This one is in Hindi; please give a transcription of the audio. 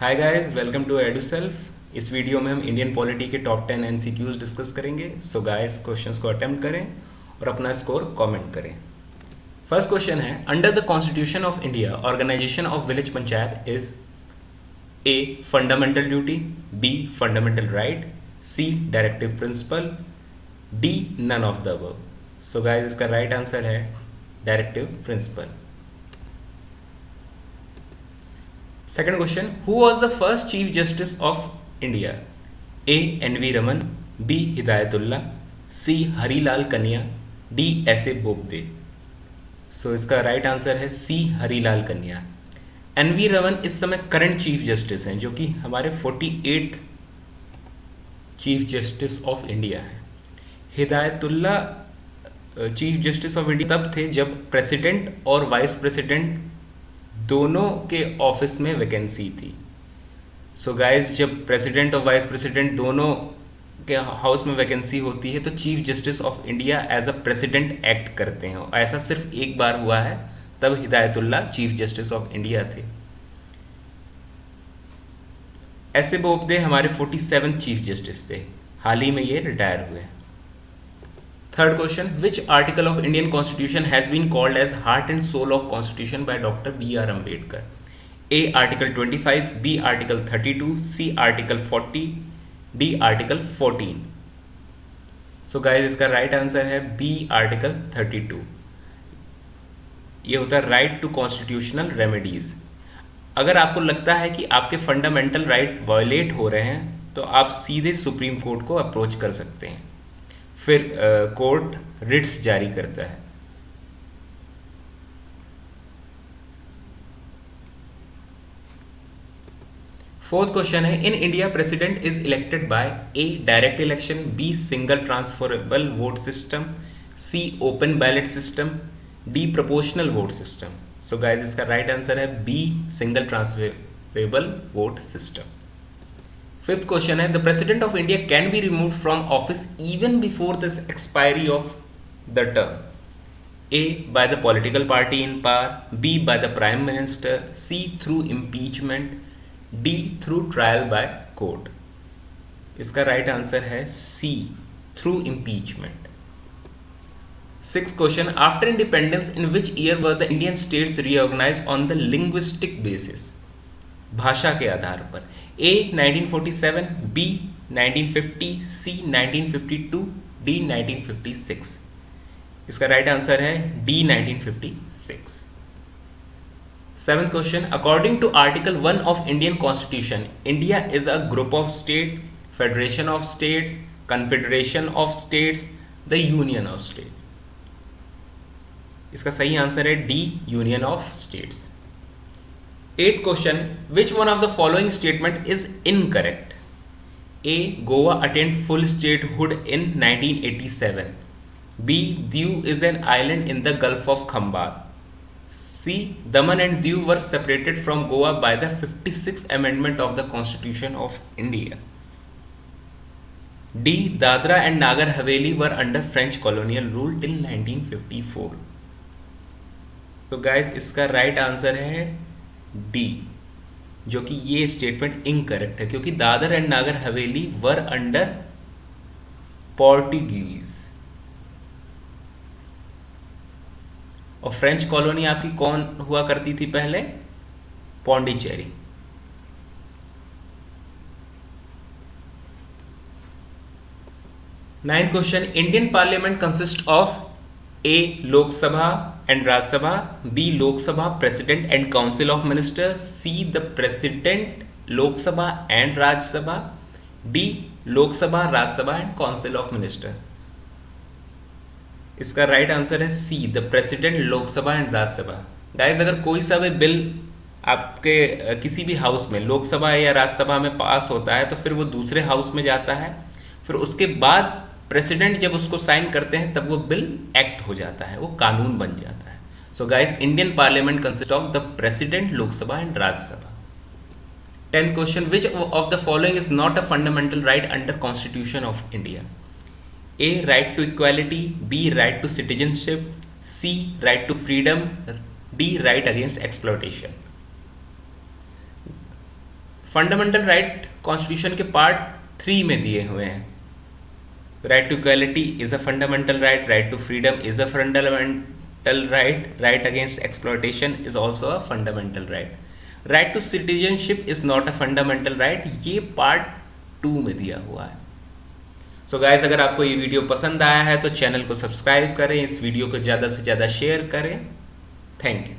Hi guys, welcome to Eduself. इस वीडियो में हम इंडियन पॉलिटी के टॉप 10 एमसीक्यूज डिस्कस करेंगे। सो गाइस, क्वेश्चंस को अटेम्प्ट करें और अपना स्कोर कमेंट करें। फर्स्ट क्वेश्चन है, under the constitution of India organisation of village panchayat is A fundamental duty, B fundamental right, C directive principle, D none of the above. So guys, इसका राइट आंसर है directive principle. Second question, who was the first Chief Justice of India? A. N.V. Raman, B. Hidayatullah, C. Harilal Kania, D. S.A. Bobde। सो इसका राइट आंसर है सी हरीलाल कन्या। एन.वी. रमन इस समय करंट चीफ जस्टिस हैं, जो कि हमारे 48th chief justice of India हैं। Hidayatullah chief justice of India तब थे जब प्रेसिडेंट और वाइस प्रेसिडेंट दोनों के ऑफिस में वैकेंसी थी। सो गाइस, जब प्रेसिडेंट और वाइस प्रेसिडेंट दोनों के हाउस में वैकेंसी होती है तो chief justice of India as a president act करते हैं। ऐसा सिर्फ एक बार हुआ है, तब Hidayatullah chief justice of India थे। एस ए बोबडे हमारे 47th चीफ जस्टिस थे, हाल ही में ये रिटायर हुए। Third question, which article of Indian Constitution has been called as heart and soul of Constitution by Dr. B.R. Ambedkar? A. Article 25, B. Article 32, C. Article 40, D. Article 14। So guys, इसका right answer है B. Article 32। ये होता है राइट टू कॉन्स्टिट्यूशनल रेमेडीज। अगर आपको लगता है कि आपके फंडामेंटल राइट वायलेट हो रहे हैं तो आप सीधे सुप्रीम कोर्ट को अप्रोच कर सकते हैं, फिर कोर्ट रिट्स जारी करता है। फोर्थ क्वेश्चन है, in India president is elected by A direct election, B single transferable vote system, C open ballot system, D proportional vote system. So guys, इसका राइट आंसर है B single transferable vote system. Fifth question है, the president of India can be removed from office even before the expiry of the term. A. By the political party in power, B. By the prime minister, C. Through impeachment, D. Through trial by court। इसका right answer है C. Through impeachment। Sixth question, after independence in which year were the Indian states reorganized on the linguistic basis? भाषा के आधार पर। A 1947, B 1950, C 1952, D 1956। इसका राइट आंसर है D 1956। Seventh question, according to article 1 of Indian constitution, India is a group of state, federation of states, confederation of states, the union of state. इसका सही आंसर है D union of states. Eighth question, which one of the following statement is incorrect? A. Goa attained full statehood in 1987. B. Diu is an island in the Gulf of Khambar. C. Daman and Diu were separated from Goa by the 56th Amendment of the Constitution of India. D. Dadra and Nagar Haveli were under French colonial rule till 1954. So guys, इसका right answer है डी, जो कि ये स्टेटमेंट इनकरेक्ट है, क्योंकि Dadar and Nagar Haveli were under Portuguese और फ्रेंच कॉलोनी आपकी कौन हुआ करती थी पहले? Pondicherry. Ninth question, Indian parliament consist of A Lok Sabha and Rajya Sabha, B Lok Sabha president and council of minister, C the president Lok Sabha and Rajya Sabha, D Lok Sabha Rajya Sabha and council of minister. इसका राइट आंसर है C the president Lok Sabha and Rajya Sabha. Guys, अगर कोई सा भी बिल आपके किसी भी हाउस में लोकसभा या राज्यसभा में पास होता है तो फिर वो दूसरे हाउस में जाता है, फिर उसके बाद प्रेसिडेंट जब उसको साइन करते हैं तब वो बिल एक्ट हो जाता है, वो कानून बन जाता है। So guys, Indian parliament consist of the president, Lok Sabha and Rajya Sabha. 10th question, which of the following is not a fundamental right under constitution of India? A. Right to equality, B. Right to citizenship, C. Right to freedom, D. Right against exploitation. Fundamental right constitution के पार्ट 3 में दिए हुए हैं। Right to equality is a fundamental right, right to freedom is a fundamental right, right against exploitation is also a fundamental right, right to citizenship is not a fundamental right, ये पार्ट 2 में दिया हुआ है। सो गाइज, अगर आपको ये वीडियो पसंद आया है तो चैनल को सब्सक्राइब करें, इस वीडियो को ज़्यादा से ज़्यादा शेयर करें। Thank you.